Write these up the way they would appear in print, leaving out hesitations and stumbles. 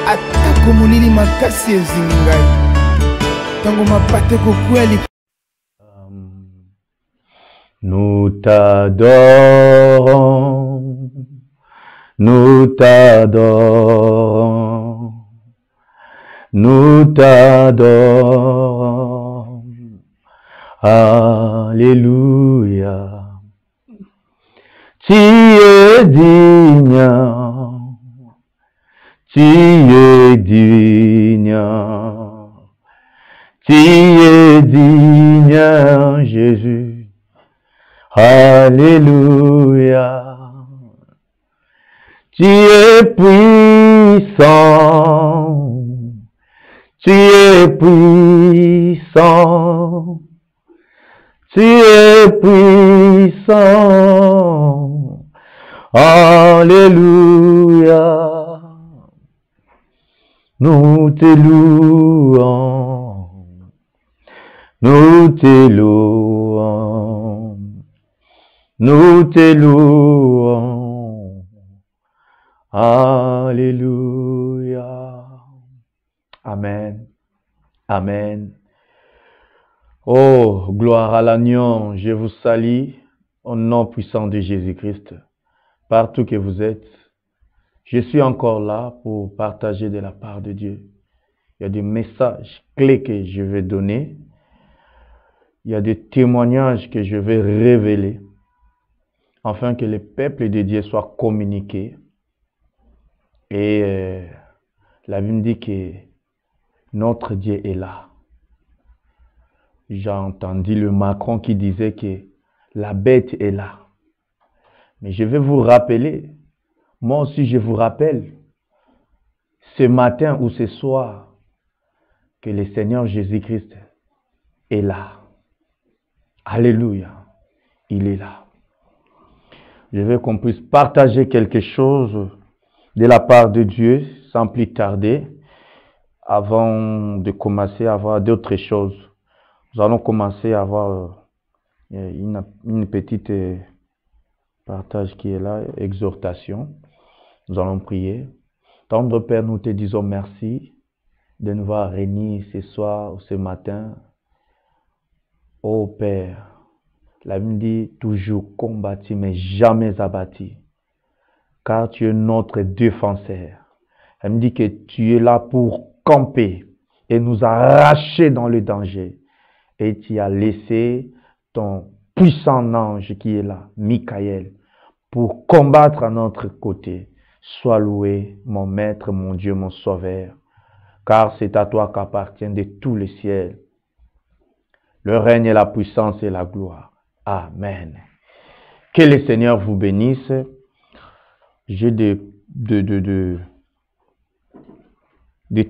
atako molili makasi ezingi ngai ntango mapate kokweli. Nous t'adorons, nous t'adorons, nous t'adorons. Alléluia. Tu es digne, tu es digne, tu es digne, Jésus. Alléluia. Tu es puissant, tu es puissant, tu es puissant. Alléluia. Nous te louons, nous te louons, nous te louons. Alléluia. Amen. Amen. Oh, gloire à l'agneau, je vous salue au nom puissant de Jésus-Christ. Partout que vous êtes, je suis encore là pour partager de la part de Dieu. Il y a des messages clés que je vais donner. Il y a des témoignages que je vais révéler afin que le peuple de Dieu soit communiqué. Et la Bible dit que notre Dieu est là. J'ai entendu le Macron qui disait que la bête est là. Mais je vais vous rappeler, moi aussi je vous rappelle, ce matin ou ce soir, que le Seigneur Jésus-Christ est là. Alléluia, il est là. Je veux qu'on puisse partager quelque chose de la part de Dieu sans plus tarder, avant de commencer à voir d'autres choses. Nous allons commencer à avoir une petite partage qui est là, exhortation. Nous allons prier. Tendre Père, nous te disons merci de nous voir réunis ce soir ou ce matin. Ô Père, la Bible dit toujours combattu mais jamais abattu, car tu es notre défenseur. Elle me dit que tu es là pour camper et nous arracher dans le danger. Et tu as laissé ton puissant ange qui est là, Michael, pour combattre à notre côté. Sois loué, mon maître, mon Dieu, mon sauveur, car c'est à toi qu'appartient de tous les ciels le règne et la puissance et la gloire. Amen. Que le Seigneur vous bénisse. J'ai des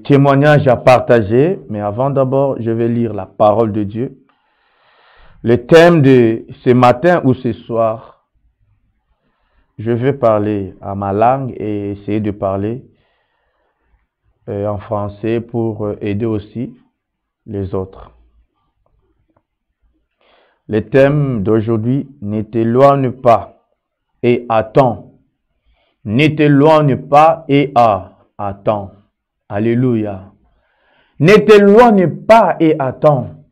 témoignages à partager, mais avant d'abord, je vais lire la parole de Dieu. Le thème de ce matin ou ce soir, je vais parler à ma langue et essayer de parler en français pour aider aussi les autres. Le thème d'aujourd'hui, ne t'éloigne pas et attends. Ne t'éloigne pas et attends. Alléluia. Ne t'éloigne pas et attends.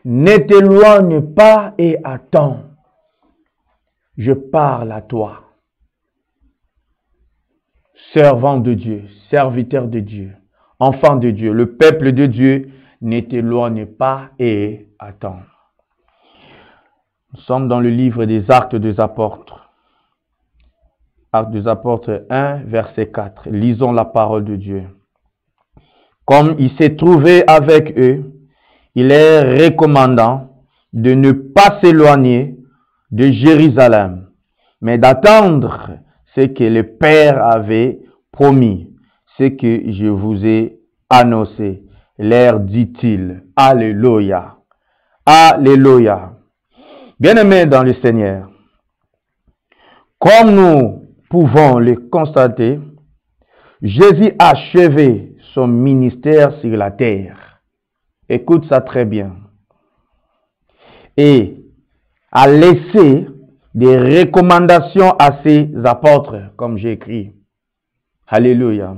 Ne t'éloigne pas et attends. Je parle à toi. Servant de Dieu, serviteur de Dieu, enfant de Dieu, le peuple de Dieu, ne t'éloigne pas et attends. Nous sommes dans le livre des Actes des Apôtres. Actes des Apôtres 1, verset 4. Lisons la parole de Dieu. Comme il s'est trouvé avec eux, il est recommandant de ne pas s'éloigner de Jérusalem, mais d'attendre ce que le Père avait promis, ce que je vous ai annoncé. Leur dit-il. Alléluia. Alléluia. Bien-aimés dans le Seigneur, comme nous pouvons le constater, Jésus a achevé son ministère sur la terre. Écoute ça très bien. Et a laissé des recommandations à ses apôtres, comme j'ai écrit. Alléluia.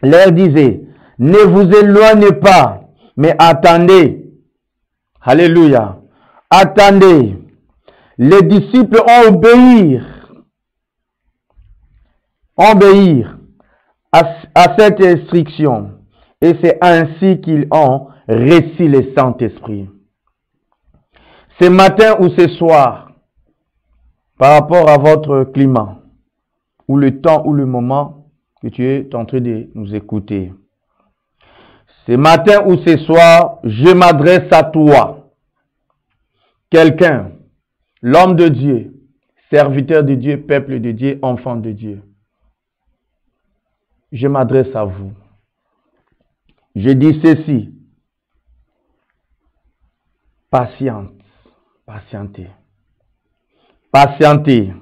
leur disait, ne vous éloignez pas, mais attendez. Alléluia. Attendez. Les disciples ont obéi à cette instruction. Et c'est ainsi qu'ils ont reçu le Saint-Esprit. Ce matin ou ce soir, par rapport à votre climat, ou le temps ou le moment que tu es en train de nous écouter, ce matin ou ce soir, je m'adresse à toi, quelqu'un, l'homme de Dieu, serviteur de Dieu, peuple de Dieu, enfant de Dieu. Je m'adresse à vous. Je dis ceci. Patientez. Patientez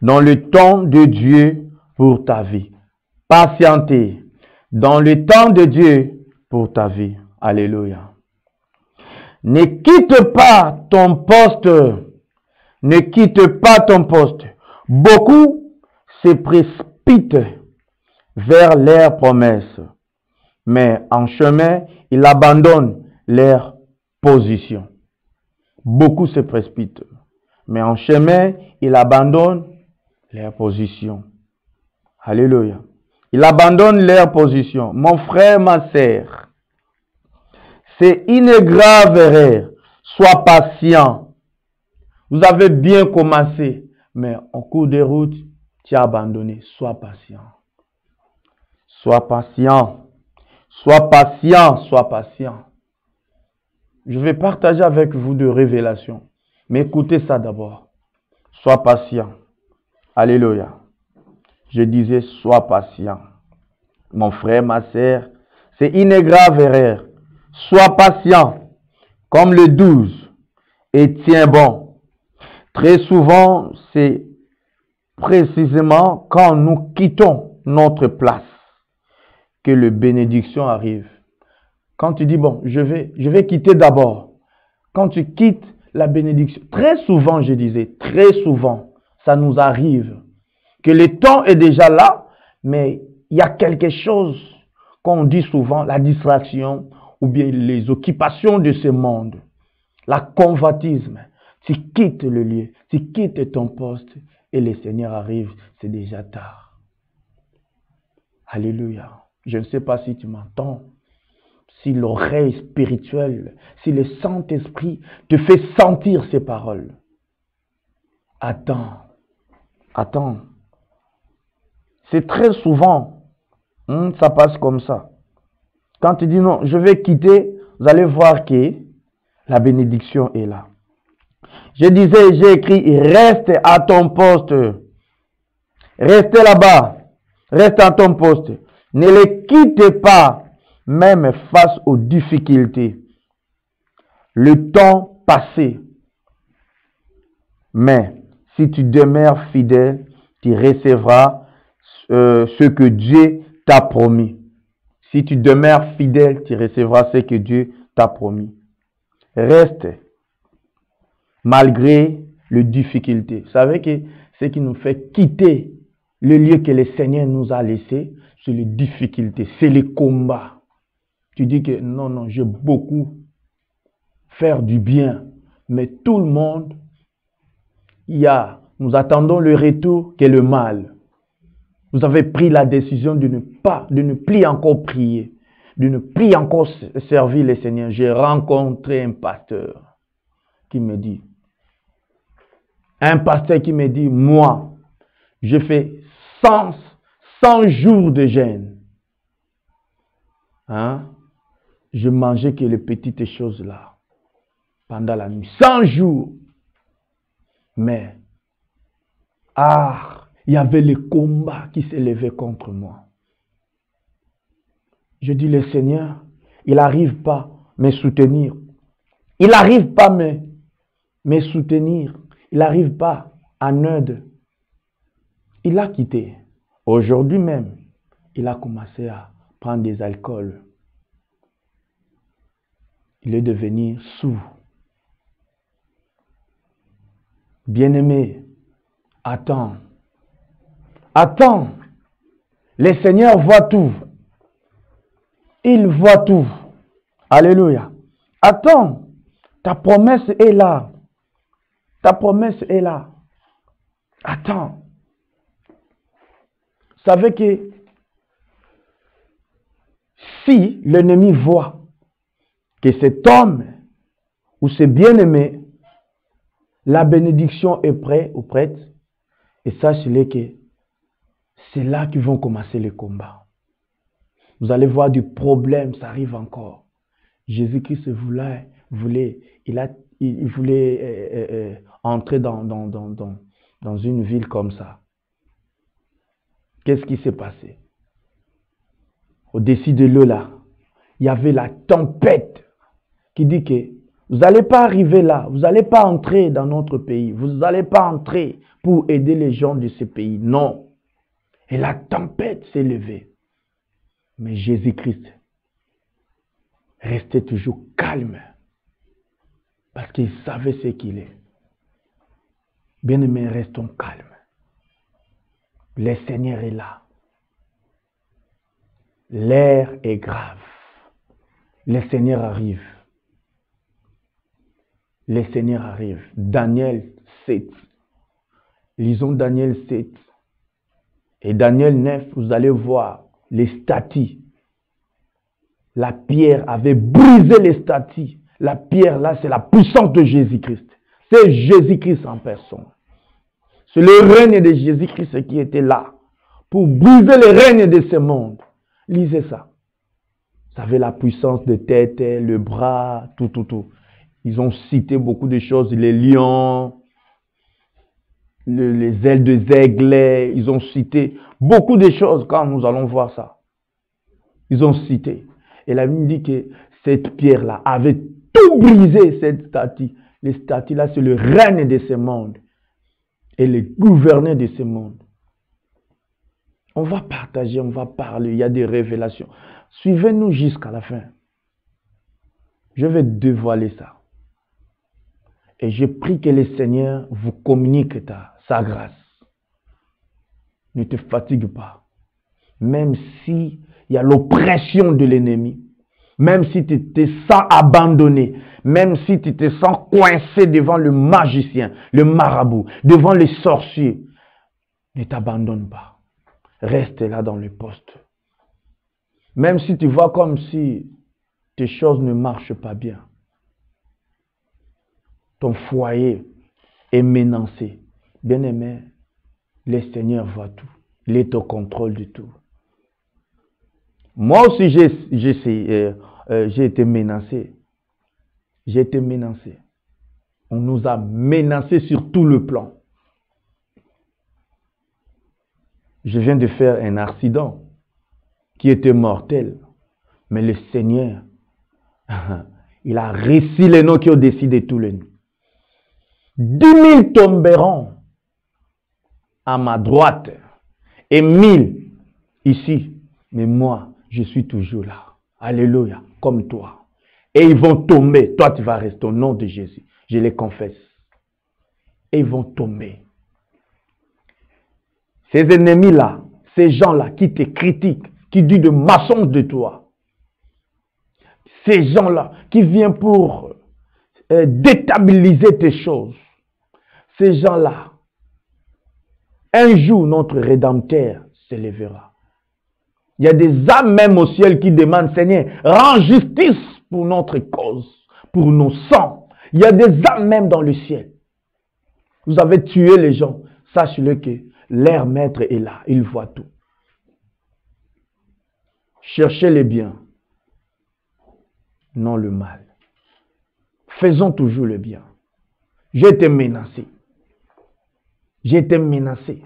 dans le temps de Dieu pour ta vie. Patientez dans le temps de Dieu pour ta vie. Alléluia. Ne quitte pas ton poste. Ne quitte pas ton poste. Beaucoup se précipitent vers leurs promesses. Mais en chemin, ils abandonnent leur position. Beaucoup se précipitent. Mais en chemin, ils abandonnent leur position. Alléluia. Ils abandonnent leur position. Mon frère, ma sœur, c'est une grave erreur. Sois patient. Vous avez bien commencé, mais en cours de route, tu as abandonné. Sois patient. Sois patient. Sois patient. Sois patient. Je vais partager avec vous de révélations. Mais écoutez ça d'abord. Sois patient. Alléluia. Je disais, sois patient. Mon frère, ma sœur, c'est une grave erreur. Sois patient, comme le 12, et tiens bon. Très souvent, c'est précisément quand nous quittons notre place que la bénédiction arrive. Quand tu dis, bon, je vais quitter d'abord. Quand tu quittes la bénédiction, très souvent, je disais, très souvent, ça nous arrive que le temps est déjà là, mais il y a quelque chose qu'on dit souvent, la distraction ou bien les occupations de ce monde, la convoitisme. Tu quittes le lieu, tu quittes ton poste et le Seigneur arrive, c'est déjà tard. Alléluia. Je ne sais pas si tu m'entends. Si l'oreille spirituelle, si le Saint-Esprit te fait sentir ces paroles. Attends. C'est très souvent, ça passe comme ça. Quand tu dis non, je vais quitter, vous allez voir que la bénédiction est là. J'ai écrit, reste à ton poste. Restez là-bas. Reste à ton poste. Ne les quitte pas, même face aux difficultés. Le temps passé. Mais si tu demeures fidèle, tu recevras ce que Dieu t'a promis. Si tu demeures fidèle, tu recevras ce que Dieu t'a promis. Reste malgré les difficultés. Vous savez que ce qui nous fait quitter le lieu que le Seigneur nous a laissé, c'est les difficultés, c'est les combats. Tu dis que non, j'ai beaucoup faire du bien, mais tout le monde, nous attendons le retour que le mal. Vous avez pris la décision de ne plus encore prier, de ne plus encore servir le Seigneur. J'ai rencontré un pasteur qui me dit, moi, je fais 100 jours de jeûne. Je mangeais que les petites choses là, pendant la nuit. 100 jours. Mais, il y avait le combat qui s'élevait contre moi. Je dis, le Seigneur, il n'arrive pas à me soutenir. Il n'arrive pas à me soutenir. Il n'arrive pas en aide. Il a quitté. Aujourd'hui même, il a commencé à prendre des alcools. Il est devenu sourd. Bien-aimé, attends. Le Seigneur voit tout. Il voit tout. Alléluia. Attends, ta promesse est là. Ta promesse est là. Attends. Vous savez que si l'ennemi voit que cet homme ou ce bien-aimé, la bénédiction est prête ou prête, et sachez-le que c'est là qu'ils vont commencer le combat. Vous allez voir du problème, ça arrive encore. Jésus-Christ voulait entrer dans une ville comme ça. Qu'est-ce qui s'est passé? Au-dessus de l'eau là, il y avait la tempête qui dit que vous n'allez pas arriver là, vous n'allez pas entrer dans notre pays, vous n'allez pas entrer pour aider les gens de ce pays. Non. Et la tempête s'est levée. Mais Jésus-Christ restait toujours calme parce qu'il savait ce qu'il est. Bien-aimés, restons calmes. Le Seigneur est là. L'air est grave. Le Seigneur arrive. Le Seigneur arrive. Daniel 7. Lisons Daniel 7. Et Daniel 9, vous allez voir les statues. La pierre avait brisé les statues. La pierre là, c'est la puissance de Jésus-Christ. C'est Jésus-Christ en personne. C'est le règne de Jésus-Christ qui était là pour briser le règne de ce monde. Lisez ça. Vous savez la puissance de tête, le bras, tout. Ils ont cité beaucoup de choses, les lions, les ailes des aigles, ils ont cité beaucoup de choses quand nous allons voir ça. Ils ont cité. Et la Bible dit que cette pierre-là avait tout brisé, cette statue. Les statues là, c'est le règne de ce monde. Et le gouverneur de ce monde. On va partager, on va parler, il y a des révélations. Suivez-nous jusqu'à la fin. Je vais dévoiler ça. Et je prie que le Seigneur vous communique sa grâce. Ne te fatigue pas. Même s'il y a l'oppression de l'ennemi, même si tu te sens abandonné, même si tu te sens coincé devant le magicien, le marabout, devant les sorciers, ne t'abandonne pas. Reste là dans le poste. Même si tu vois comme si tes choses ne marchent pas bien. Ton foyer est menacé. Bien-aimé, le Seigneur voit tout. Il est au contrôle de tout. Moi aussi, j'ai été menacé. J'ai été menacé. On nous a menacés sur tout le plan. Je viens de faire un accident qui était mortel. Mais le Seigneur, il a réussi les noms qui ont décidé tous les noms. 10 000 tomberont à ma droite et 1000 ici. Mais moi, je suis toujours là. Alléluia, comme toi. Et ils vont tomber. Toi, tu vas rester au nom de Jésus. Je les confesse. Et ils vont tomber. Ces ennemis-là, ces gens-là qui te critiquent, qui disent de mensonges de toi. Ces gens-là qui viennent pour déstabiliser tes choses. Ces gens-là, un jour, notre Rédempteur se lèvera. Il y a des âmes même au ciel qui demandent, Seigneur, rends justice pour notre cause, pour nos sangs. Il y a des âmes même dans le ciel. Vous avez tué les gens. Sachez-le que leur maître est là. Il voit tout. Cherchez le bien, non le mal. Faisons toujours le bien. J'ai été menacé. J'ai été menacé.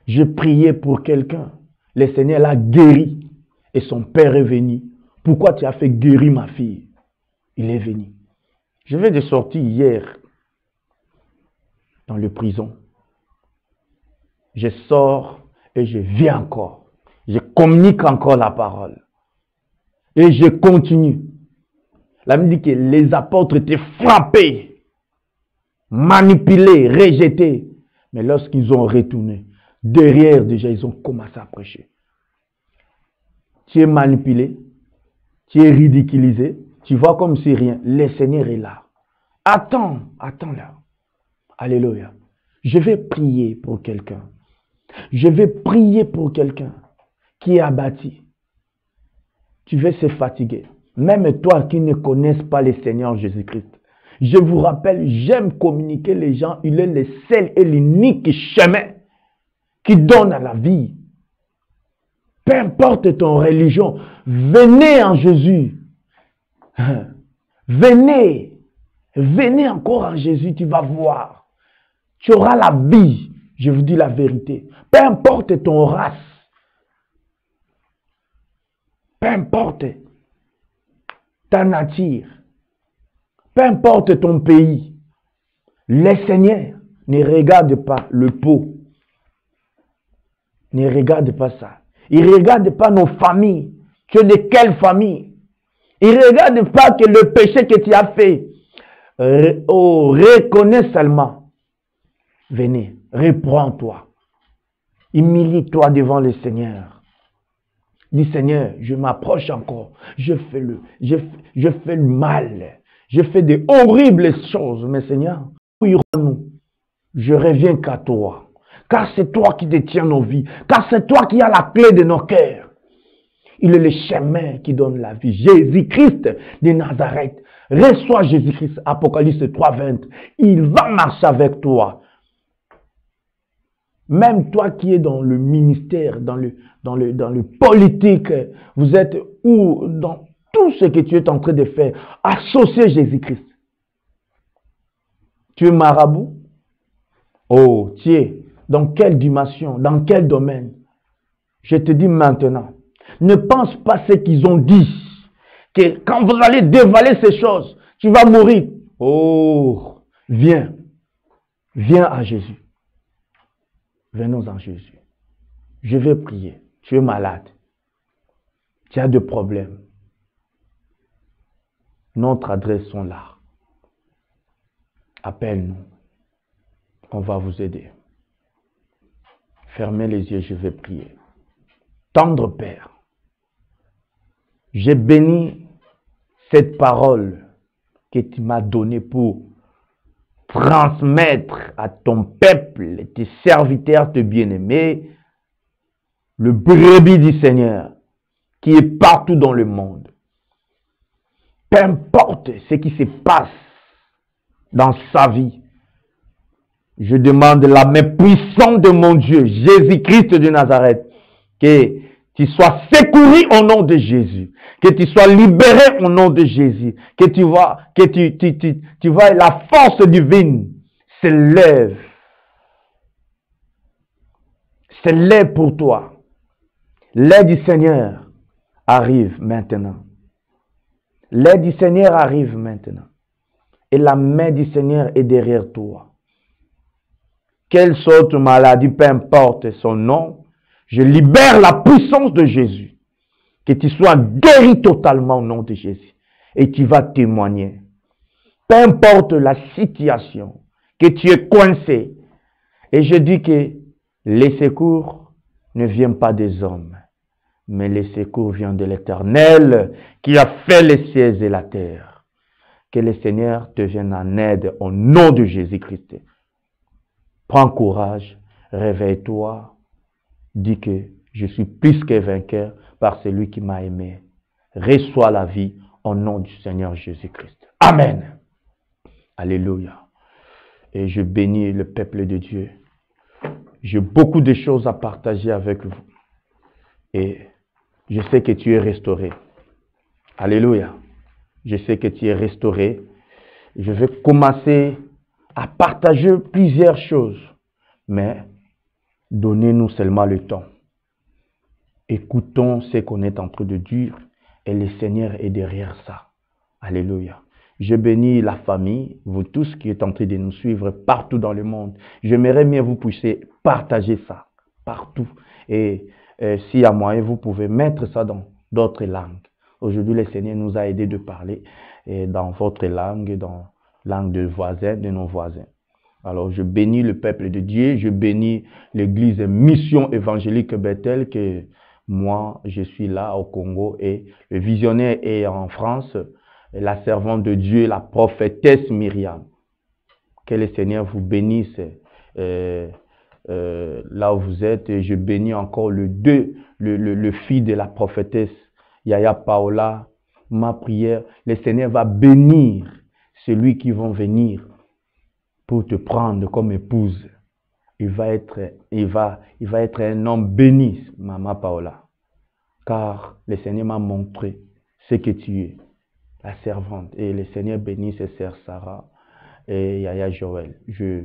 J'ai prié pour quelqu'un. Le Seigneur l'a guéri. Et son père est venu. Pourquoi tu as fait guérir ma fille? Il est venu. Je vais de sortir hier dans le prison. Je sors et je viens encore. Je communique encore la parole. Et je continue. La Bible dit que les apôtres étaient frappés, manipulés, rejetés. Mais lorsqu'ils ont retourné, derrière déjà, ils ont commencé à prêcher. Tu es manipulé, Tu es ridiculisé. Tu vois comme si rien. Le Seigneur est là. Attends là. Alléluia. Je vais prier pour quelqu'un. Je vais prier pour quelqu'un qui est abattu. Tu vas se fatiguer. Même toi qui ne connais pas le Seigneur Jésus-Christ. Je vous rappelle, j'aime communiquer les gens. Il est le seul et l'unique chemin qui donne à la vie. Peu importe ton religion, venez en Jésus. Venez. Venez encore en Jésus, tu vas voir. Tu auras la vie. Je vous dis la vérité. Peu importe ton race. Peu importe ta nature. Peu importe ton pays. Le Seigneur ne regarde pas le pot. Ne regarde pas ça. Il ne regarde pas nos familles. Tu es de quelle famille? Il ne regarde pas que le péché que tu as fait. Reconnais seulement. Venez, reprends-toi. Humilie-toi devant le Seigneur. Dis Seigneur, je m'approche encore. Je fais le mal. Je fais de horribles choses. Mais Seigneur, où irons-nous? Je reviens qu'à toi. Car c'est toi qui détiens nos vies. Car c'est toi qui as la clé de nos cœurs. Il est le chemin qui donne la vie. Jésus-Christ de Nazareth. Reçois Jésus-Christ. Apocalypse 3:20. Il va marcher avec toi. Même toi qui es dans le ministère, dans le politique, vous êtes où dans tout ce que tu es en train de faire, associez Jésus-Christ. Tu es marabout? Oh, tu es dans quelle dimension, dans quel domaine? Je te dis maintenant, ne pense pas ce qu'ils ont dit, que quand vous allez dévaler ces choses, tu vas mourir. Oh, viens à Jésus. Venons en Jésus. Je vais prier. Tu es malade. Tu as des problèmes. Notre adresse sont là. Appelle-nous. On va vous aider. Fermez les yeux, je vais prier. Tendre Père, j'ai béni cette parole que tu m'as donnée pour transmettre à ton peuple, tes serviteurs, tes bien-aimés, le brebis du Seigneur qui est partout dans le monde. Peu importe ce qui se passe dans sa vie, je demande la main puissante de mon Dieu, Jésus-Christ de Nazareth, que tu sois secouru au nom de Jésus, que tu sois libéré au nom de Jésus, que tu vois la force divine s'élève pour toi. L'aide du Seigneur arrive maintenant. L'aide du Seigneur arrive maintenant. Et la main du Seigneur est derrière toi. Quelle sorte de maladie, peu importe son nom, je libère la puissance de Jésus. Que tu sois guéri totalement au nom de Jésus. Et tu vas témoigner. Peu importe la situation, que tu es coincé. Et je dis que les secours ne viennent pas des hommes. Mais les secours viennent de l'Éternel qui a fait les cieux et la terre. Que le Seigneur te vienne en aide au nom de Jésus-Christ. Prends courage, réveille-toi. Dis que je suis plus que vainqueur par celui qui m'a aimé. Reçois la vie au nom du Seigneur Jésus-Christ. Amen. Alléluia. Et je bénis le peuple de Dieu. J'ai beaucoup de choses à partager avec vous. Et je sais que tu es restauré. Alléluia. Je sais que tu es restauré. Je vais commencer à partager plusieurs choses. Mais donnez-nous seulement le temps. Écoutons ce qu'on est en train de dire et le Seigneur est derrière ça. Alléluia. Je bénis la famille, vous tous qui êtes en train de nous suivre partout dans le monde. J'aimerais bien que vous puissiez partager ça partout. Et s'il y a moyen, vous pouvez mettre ça dans d'autres langues. Aujourd'hui, le Seigneur nous a aidés de parler dans votre langue, dans la langue de voisins, de nos voisins. Alors, je bénis le peuple de Dieu, je bénis l'église Mission Évangélique Bethel que Moi, je suis là au Congo et le visionnaire est en France, la servante de Dieu, la prophétesse Myriam. Que le Seigneur vous bénisse là où vous êtes. Et je bénis encore le fils de la prophétesse Yaya Paola. Ma prière, le Seigneur va bénir celui qui va venir pour te prendre comme épouse. Il va être un homme béni, Maman Paola. Car le Seigneur m'a montré ce que tu es, la servante. Et le Seigneur bénisse ses sœurs Sarah et Yaya Joël. Je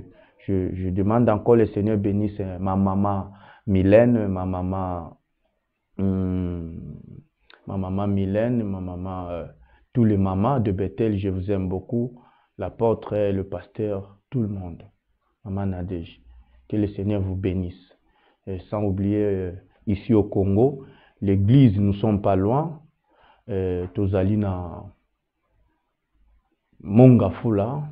demande encore le Seigneur bénisse ma maman Mylène, ma maman Mylène, ma maman, tous les mamans de Bethel, je vous aime beaucoup. L'apôtre, le pasteur, tout le monde. Maman Nadège, que le Seigneur vous bénisse. Et sans oublier, ici au Congo, l'église, nous ne sommes pas loin. Tozalina Mongafula,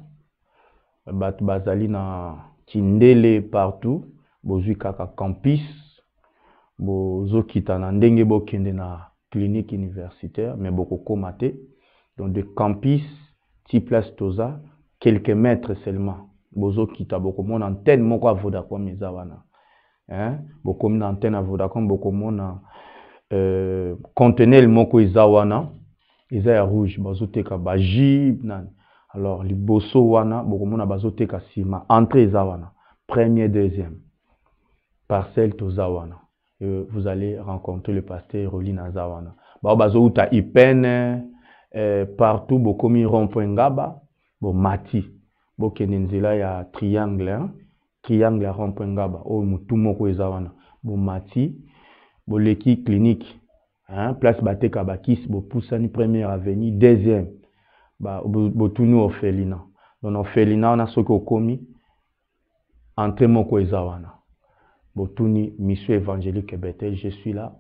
Bazalina Tindele partout, Bozui Kaka Campus, Bozo Kitana Ndenge Bokende na clinique universitaire, mais beaucoup komate. Donc de campus, ti place Toza, quelques mètres seulement. Bozo Kita beaucoup mon antenne moko a Vodacom Mizawana. Hein? Beaucoup mon antenne à Vodacom, beaucoup mon conteneur moko Izawana. Isa rouge, Bozo Teka Bajib nan. Alors, les bosso wana, beaucoup mon bazo Teka Sima, entrée Izawana. Premier, deuxième. Parcelle Tozawana. Vous allez rencontrer le pasteur Rolina Zawana. Bazo uta Ipene, partout, beaucoup mi rond-point-ngaba, bon mati, beaucoup nenzela ya triangle, hein? Triangle à rond-point-ngaba, oh mutumoko Zawana, bon mati, bon l'équipe clinique, hein? Place Bateka Bakis, bon poussani première avenue, deuxième, bon tout nous orphelina. Donc orphelina on a ce qu'on commis, entrée moko Zawana. Botuni, mission évangélique Bethel, je suis là.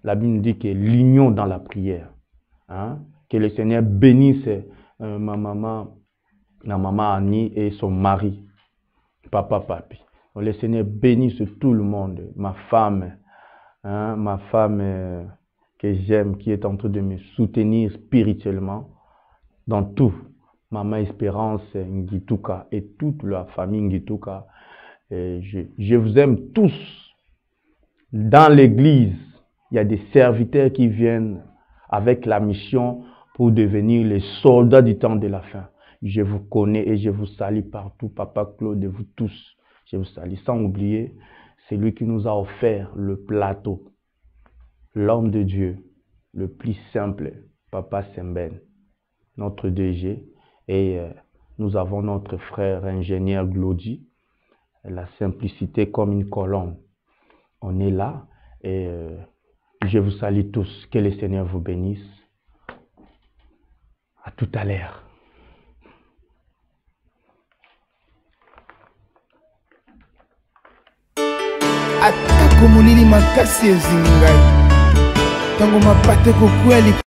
La Bible dit que l'union dans la prière. Hein? Que le Seigneur bénisse ma maman Annie et son mari, papa Papi. Donc, le Seigneur bénisse tout le monde. Ma femme, hein? Que j'aime, qui est en train de me soutenir spirituellement dans tout. Maman Espérance Ngituka et toute la famille Ngituka. Je vous aime tous. Dans l'église, il y a des serviteurs qui viennent avec la mission pour devenir les soldats du temps de la fin. Je vous connais et je vous salue partout. Papa Claude et vous tous, je vous salue. Sans oublier, c'est lui qui nous a offert le plateau. L'homme de Dieu, le plus simple, Papa Semben, notre DG. Et nous avons notre frère ingénieur Glody. La simplicité comme une colombe. On est là et je vous salue tous. Que le Seigneur vous bénisse. À tout à l'heure. Atako mulili makasi ezingai. Tango mapate kokweli.